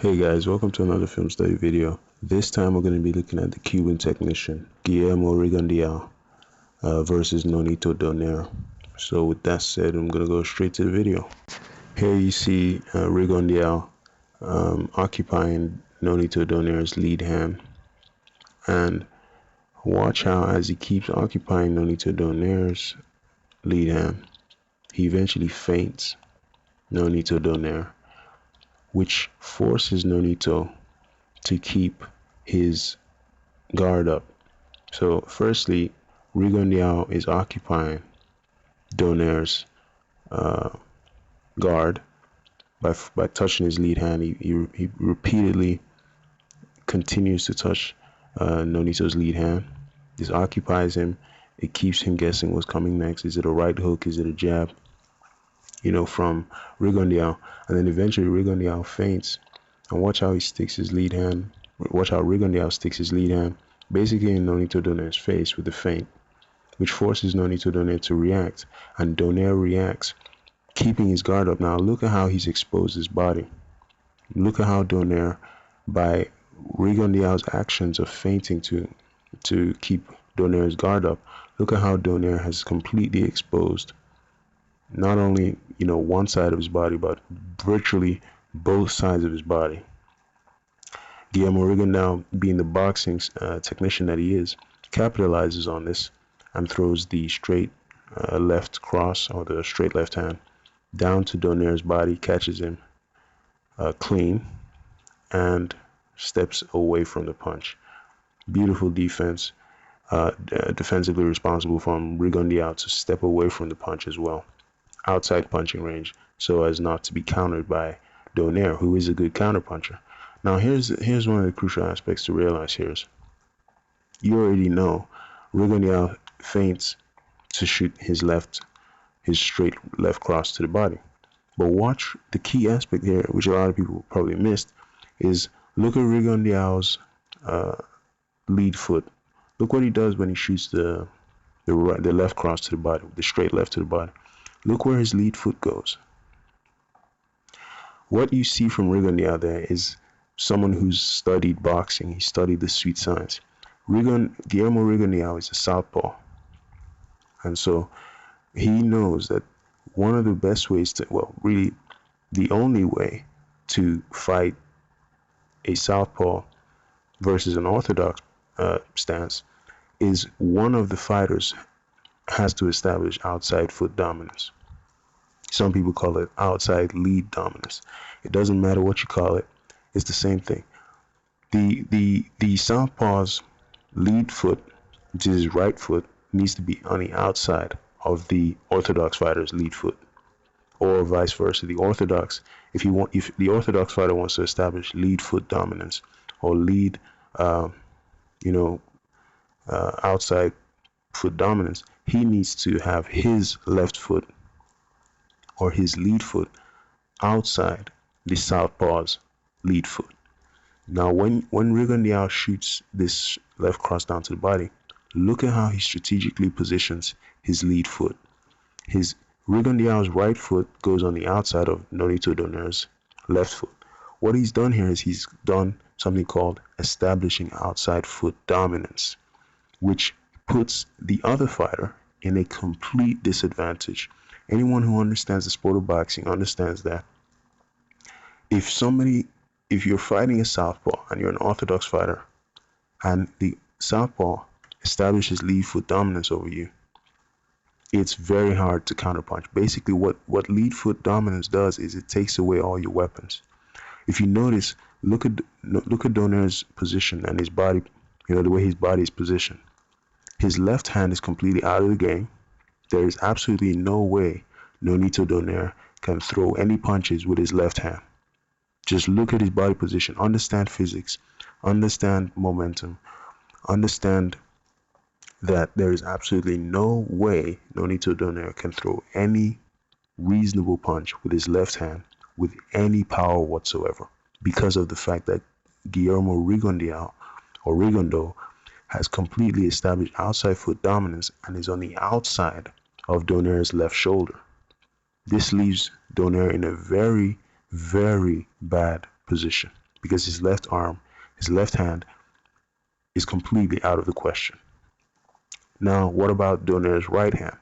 Hey guys, welcome to another film study video. This time we're going to be looking at the Cuban technician, Guillermo Rigondeaux versus Nonito Donaire. So with that said, I'm going to go straight to the video. Here you see Rigondeaux occupying Nonito Donaire's lead hand. And watch how as he keeps occupying Nonito Donaire's lead hand, he eventually feints Nonito Donaire, which forces Nonito to keep his guard up. So firstly, Rigondeaux is occupying Donaire's guard by touching his lead hand. He repeatedly continues to touch Nonito's lead hand. This occupies him. It keeps him guessing what's coming next. Is it a right hook? Is it a jab? From Rigondeaux. And then eventually Rigondeaux feints. And watch how he sticks his lead hand. Watch how Rigondeaux sticks his lead hand basically in Nonito Donaire's face with the feint, which forces Nonito Donaire to react. And Donaire reacts, keeping his guard up. Now look at how he's exposed his body. Look at how Donaire, by Rigondeaux's actions of feinting to keep Donaire's guard up, look at how Donaire has completely exposed not only one side of his body, but virtually both sides of his body. Guillermo Rigondeaux, being the boxing technician that he is, capitalizes on this and throws the straight left cross, or the straight left hand, down to Donaire's body, catches him clean, and steps away from the punch. Beautiful defense, defensively responsible from Rigondeaux to step away from the punch as well, outside punching range, so as not to be countered by Donaire, who is a good counterpuncher. Now here's one of the crucial aspects to realize here is, you already know Rigondeaux feints to shoot his straight left cross to the body. But watch the key aspect here, which a lot of people probably missed, is look at Rigondeaux's lead foot. Look what he does when he shoots the left cross to the body, the straight left to the body. Look where his lead foot goes. What you see from Rigondeaux there is someone who's studied boxing. He studied the Sweetest Science. Guillermo Rigondeaux is a southpaw. And so he knows that one of the best ways to, well, really the only way to fight a southpaw versus an orthodox stance is one of the fighters has to establish outside foot dominance. Some people call it outside lead dominance. It doesn't matter what you call it. It's the same thing. The southpaw's lead foot, which is his right foot, needs to be on the outside of the orthodox fighter's lead foot, or vice versa. If the orthodox fighter wants to establish lead foot dominance or lead, outside foot dominance, he needs to have his left foot or his lead foot outside the southpaw's lead foot. Now, when Rigondeaux shoots this left cross down to the body, look at how he strategically positions his lead foot. His Rigondeaux's right foot goes on the outside of Nonito Donaire's left foot. What he's done here is he's done something called establishing outside foot dominance, which puts the other fighter in a complete disadvantage. Anyone who understands the sport of boxing understands that if you're fighting a southpaw and you're an orthodox fighter and the southpaw establishes lead foot dominance over you, it's very hard to counterpunch. Basically, what lead foot dominance does is it takes away all your weapons. If you notice, look at Donaire's position and his body, the way his body is positioned. His left hand is completely out of the game. There is absolutely no way Nonito Donaire can throw any punches with his left hand. Just look at his body position, understand physics, understand momentum, understand that there is absolutely no way Nonito Donaire can throw any reasonable punch with his left hand with any power whatsoever, because of the fact that Guillermo Rigondeaux has completely established outside foot dominance and is on the outside of Donaire's left shoulder. This leaves Donaire in a very, very bad position. because his left arm, his left hand is completely out of the question. Now, what about Donaire's right hand?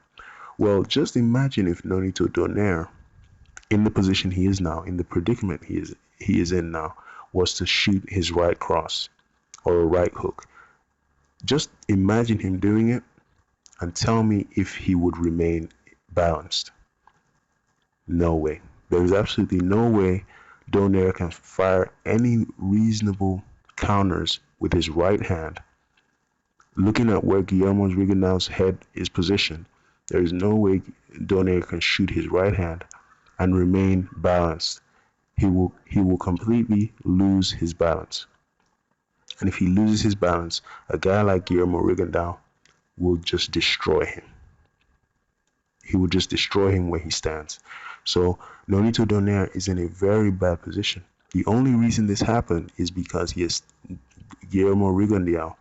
Well, just imagine if Nonito Donaire, in the position he is now, in the predicament he is in now, was to shoot his right cross or a right hook. Just imagine him doing it and tell me if he would remain balanced. No way. There is absolutely no way Donaire can fire any reasonable counters with his right hand. Looking at where Guillermo Rigondeaux's head is positioned, there is no way Donaire can shoot his right hand and remain balanced. He will completely lose his balance. And if he loses his balance, a guy like Guillermo Rigondeaux will just destroy him. He will just destroy him where he stands. So Nonito Donaire is in a very bad position. The only reason this happened is because Guillermo Rigondeaux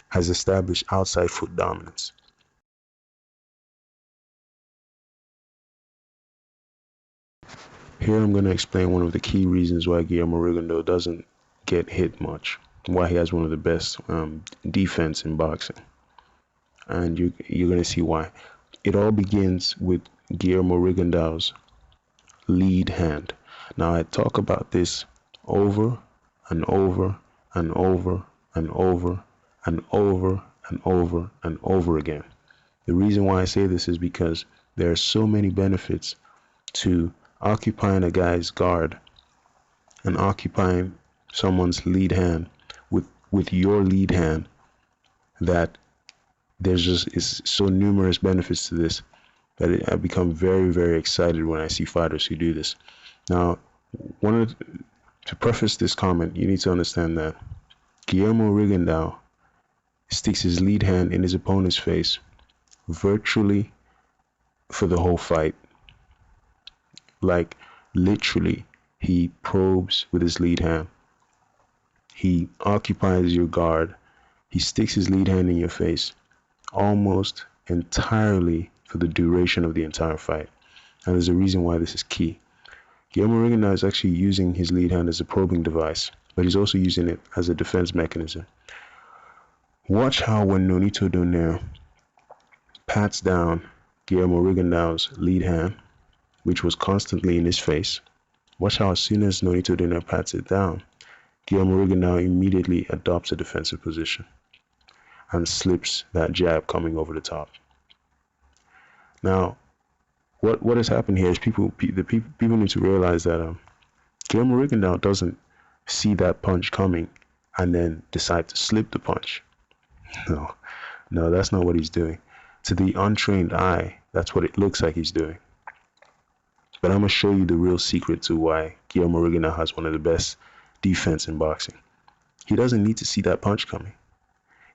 has established outside foot dominance. Here I'm going to explain one of the key reasons why Guillermo Rigondeaux doesn't get hit much, why he has one of the best defense in boxing. And you're going to see why. It all begins with Guillermo Rigondeaux's lead hand. Now, I talk about this over and over and over and over and over and over and over again. The reason why I say this is because there are so many benefits to occupying a guy's guard and occupying someone's lead hand with your lead hand that is so numerous benefits to this that I become very, very excited when I see fighters who do this. Now, to preface this comment, you need to understand that Guillermo Rigondeaux sticks his lead hand in his opponent's face virtually for the whole fight. Like, literally, he probes with his lead hand. He occupies your guard. He sticks his lead hand in your face almost entirely for the duration of the entire fight. And there's a reason why this is key. Guillermo Rigondeaux is actually using his lead hand as a probing device, but he's also using it as a defense mechanism. Watch how when Nonito Donaire pats down Guillermo Rigondeaux's lead hand, which was constantly in his face, watch how as soon as Nonito Donaire pats it down, Guillermo Rigondeaux immediately adopts a defensive position and slips that jab coming over the top. Now, what has happened here is people need to realize that Guillermo Rigondeaux doesn't see that punch coming and then decide to slip the punch. No, that's not what he's doing. To the untrained eye, that's what it looks like he's doing. But I'm going to show you the real secret to why Guillermo Rigondeaux has one of the best defense in boxing. He doesn't need to see that punch coming.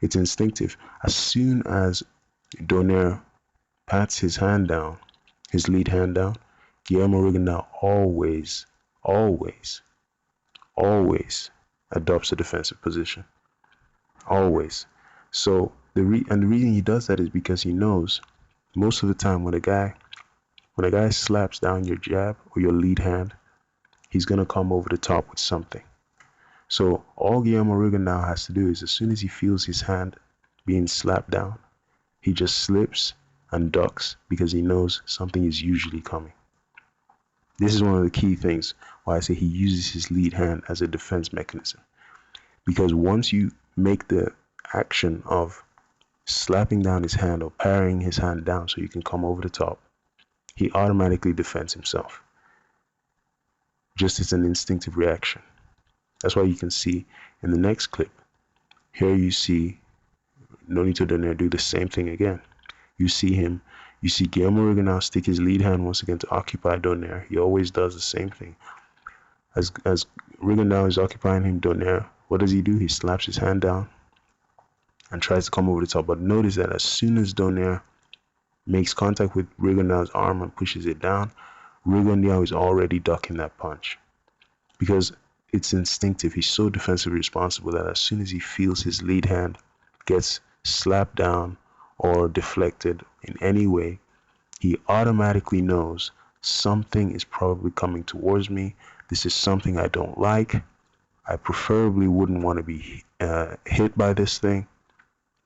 It's instinctive. As soon as Donaire pats his hand down, his lead hand down, Guillermo Rigondeaux always adopts a defensive position. Always. So the reason he does that is because he knows most of the time when a guy slaps down your jab or your lead hand, he's gonna come over the top with something. So all Guillermo Rigondeaux has to do is, as soon as he feels his hand being slapped down, he just slips and ducks because he knows something is usually coming. This is one of the key things why I say he uses his lead hand as a defense mechanism. Because once you make the action of slapping down his hand or parrying his hand down so you can come over the top, he automatically defends himself. Just as an instinctive reaction. That's why you can see in the next clip, here you see Nonito Donaire do the same thing again. You see Guillermo Rigondeaux stick his lead hand once again to occupy Donaire. He always does the same thing. As Rigondeaux is occupying him, Donaire, what does he do? He slaps his hand down and tries to come over the top. But notice that as soon as Donaire makes contact with Rigondeaux's arm and pushes it down, Rigondeaux is already ducking that punch. Because it's instinctive. He's so defensively responsible that as soon as he feels his lead hand gets slapped down or deflected in any way, he automatically knows something is probably coming towards me. This is something I don't like. I preferably wouldn't want to be hit by this thing.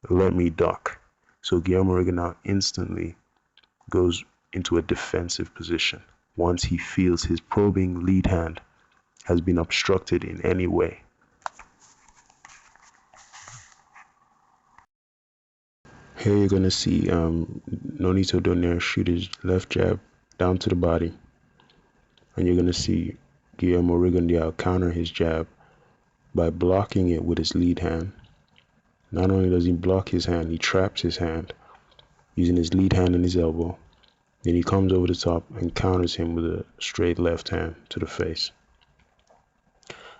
Let me duck. So Guillermo Rigondeaux instantly goes into a defensive position once he feels his probing lead hand has been obstructed in any way. Here you're going to see Nonito Donaire shoot his left jab down to the body. And you're going to see Guillermo Rigondeaux counter his jab by blocking it with his lead hand. Not only does he block his hand, he traps his hand using his lead hand and his elbow. Then he comes over the top and counters him with a straight left hand to the face.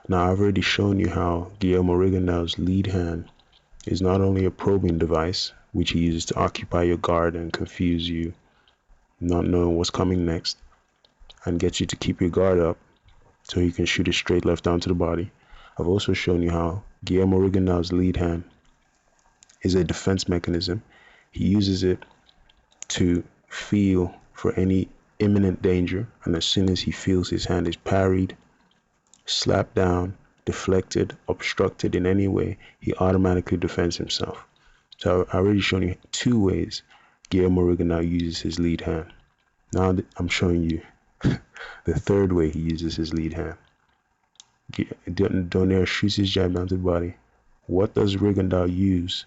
Now, I've already shown you how Guillermo Rigondeaux's lead hand is not only a probing device, which he uses to occupy your guard and confuse you, not knowing what's coming next, and get you to keep your guard up so he can shoot a straight left down to the body. I've also shown you how Guillermo Rigondeaux's lead hand is a defense mechanism. He uses it to feel for any imminent danger, and as soon as he feels his hand is parried, slapped down, deflected, obstructed in any way, he automatically defends himself. So I've already shown you 2 ways Guillermo Rigondeaux uses his lead hand. Now I'm showing you the 3rd way he uses his lead hand. Donaire shoots his jab down to the body. What does Rigondeaux use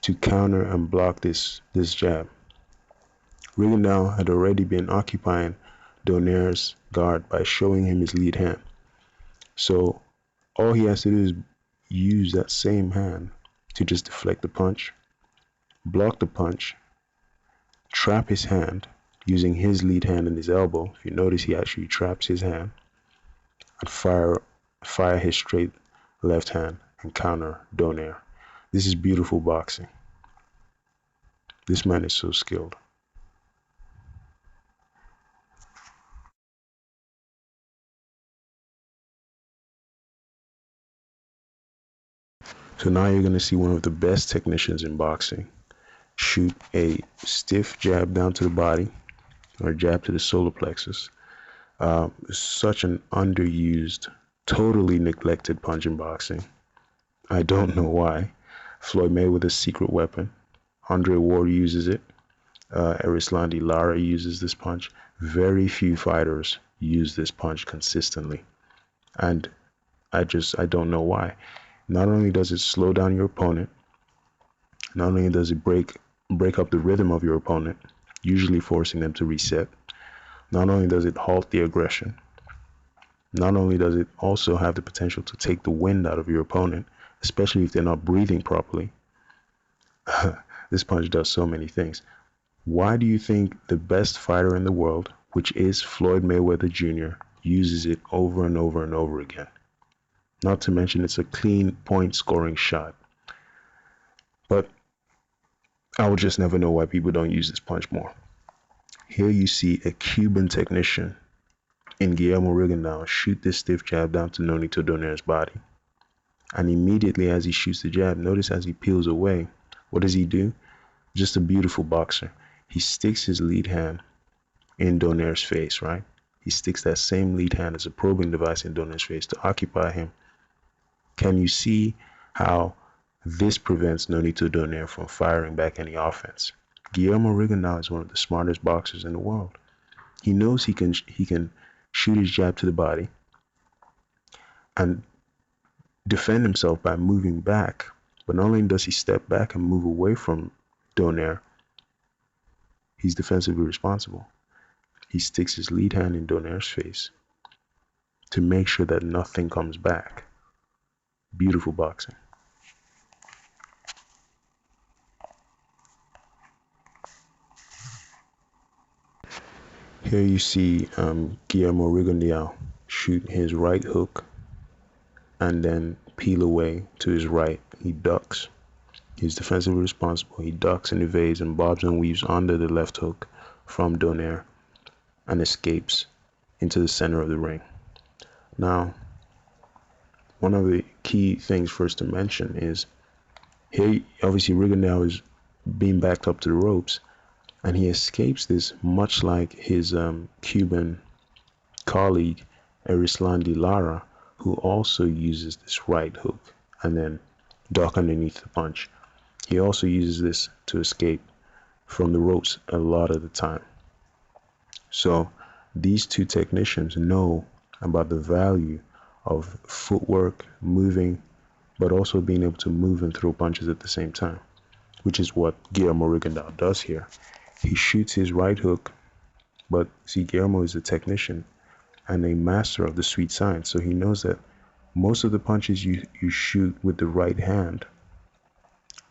to counter and block this jab? Rigondeaux had already been occupying Donaire's guard by showing him his lead hand. So all he has to do is use that same hand to just deflect the punch, block the punch, trap his hand using his lead hand and his elbow. If you notice, he actually traps his hand, and fire his straight left hand and counter Donaire. This is beautiful boxing. This man is so skilled. So now you're going to see one of the best technicians in boxing shoot a stiff jab down to the body, or jab to the solar plexus. Such an underused, totally neglected punch in boxing. I don't know why. Floyd Mayweather's secret weapon. Andre Ward uses it. Erislandy Lara uses this punch. Very few fighters use this punch consistently. And I don't know why. Not only does it slow down your opponent, not only does it break up the rhythm of your opponent, usually forcing them to reset, not only does it halt the aggression, not only does it also have the potential to take the wind out of your opponent, especially if they're not breathing properly. This punch does so many things. Why do you think the best fighter in the world, which is Floyd Mayweather Jr., uses it over and over and over again? Not to mention it's a clean point scoring shot. But I will just never know why people don't use this punch more. Here you see a Cuban technician in Guillermo Rigondeaux shoot this stiff jab down to Nonito Donaire's body. And immediately as he shoots the jab, notice as he peels away, what does he do? Just a beautiful boxer. He sticks his lead hand in Donaire's face, right? He sticks that same lead hand as a probing device in Donaire's face to occupy him. Can you see how this prevents Nonito Donaire from firing back any offense? Guillermo Rigondeaux is one of the smartest boxers in the world. He knows he can shoot his jab to the body and defend himself by moving back. But not only does he step back and move away from Donaire, he's defensively responsible. He sticks his lead hand in Donaire's face to make sure that nothing comes back. Beautiful boxing. Here you see Guillermo Rigondeaux shoot his right hook and then peel away to his right. He ducks. He's defensively responsible. He ducks and evades and bobs and weaves under the left hook from Donaire and escapes into the center of the ring. Now, one of the key things first to mention is here, obviously, Rigondeaux is being backed up to the ropes, and he escapes this much like his Cuban colleague, Erislandy Lara, who also uses this right hook and then duck underneath the punch. He also uses this to escape from the ropes a lot of the time. So these two technicians know about the value of footwork, moving, but also being able to move and throw punches at the same time, which is what Guillermo Rigondeaux does here. He shoots his right hook, but see, Guillermo is a technician and a master of the sweet science, so he knows that most of the punches you shoot with the right hand,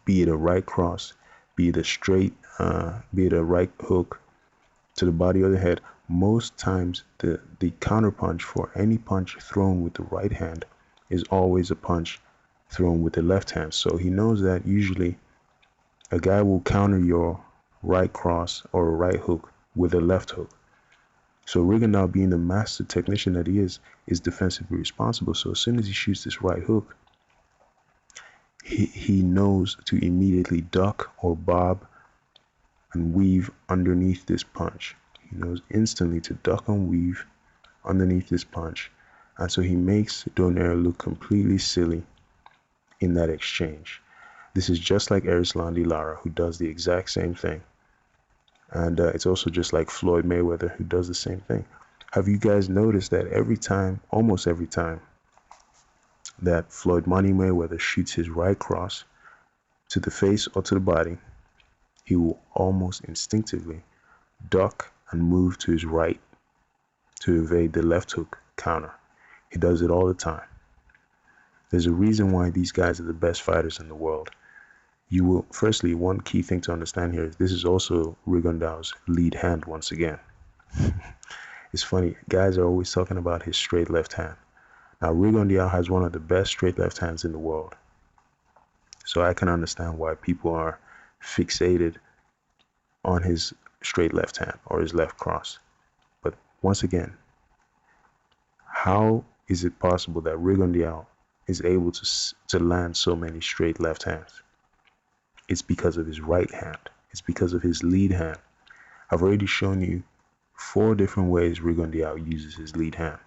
be it a right cross, be it a straight, be it a right hook to the body or the head, most times the counterpunch for any punch thrown with the right hand is always a punch thrown with the left hand. So he knows that usually a guy will counter your right cross or a right hook with a left hook. So Rigondeaux, being the master technician that he is defensively responsible. So as soon as he shoots this right hook, he knows to immediately duck or bob and weave underneath this punch. He knows instantly to duck and weave underneath this punch. And so he makes Donaire look completely silly in that exchange. This is just like Erislandy Lara, who does the exact same thing. And it's also just like Floyd Mayweather, who does the same thing. Have you guys noticed that every time, almost every time, that Floyd Money Mayweather shoots his right cross to the face or to the body, he will almost instinctively duck and move to his right to evade the left hook counter. He does it all the time. There's a reason why these guys are the best fighters in the world. You will, firstly, one key thing to understand here is this is also Rigondeaux's lead hand once again. It's funny, guys are always talking about his straight left hand. Now, Rigondeaux has one of the best straight left hands in the world. So I can understand why people are fixated on his straight left hand or his left cross. But once again, how is it possible that Rigondeaux is able to land so many straight left hands? It's because of his right hand. It's because of his lead hand. I've already shown you 4 different ways Rigondeaux uses his lead hand.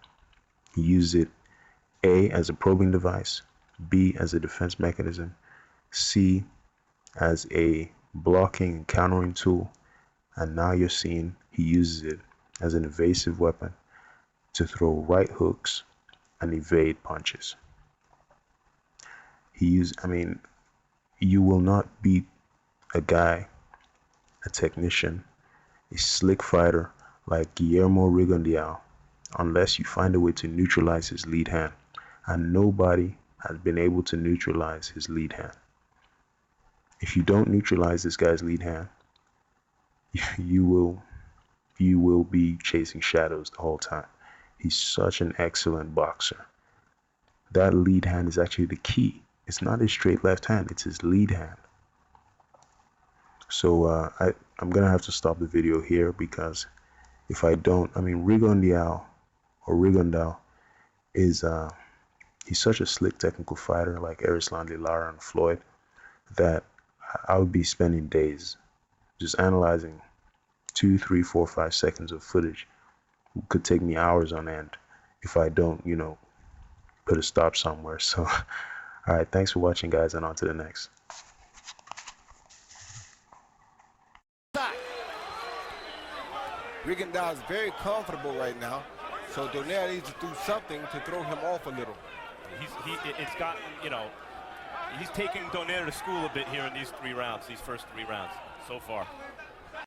He uses it A, as a probing device, B, as a defense mechanism, C, as a blocking and countering tool, and now you're seeing he uses it as an evasive weapon to throw right hooks and evade punches. You will not beat a guy, a technician, a slick fighter like Guillermo Rigondeaux unless you find a way to neutralize his lead hand. And nobody has been able to neutralize his lead hand. If you don't neutralize this guy's lead hand, you will be chasing shadows the whole time. He's such an excellent boxer. That lead hand is actually the key. It's not his straight left hand, it's his lead hand. So I'm gonna have to stop the video here, because if I don't, Rigondeaux is he's such a slick technical fighter like Erislandy Lara and Floyd that I would be spending days just analyzing 2, 3, 4, 5 seconds of footage. It could take me hours on end if I don't, put a stop somewhere. So, all right, thanks for watching, guys, and on to the next. Rigondeaux is very comfortable right now, so Donaire needs to do something to throw him off a little. It's gotten, he's taking Donaire to school a bit here in these first three rounds so far.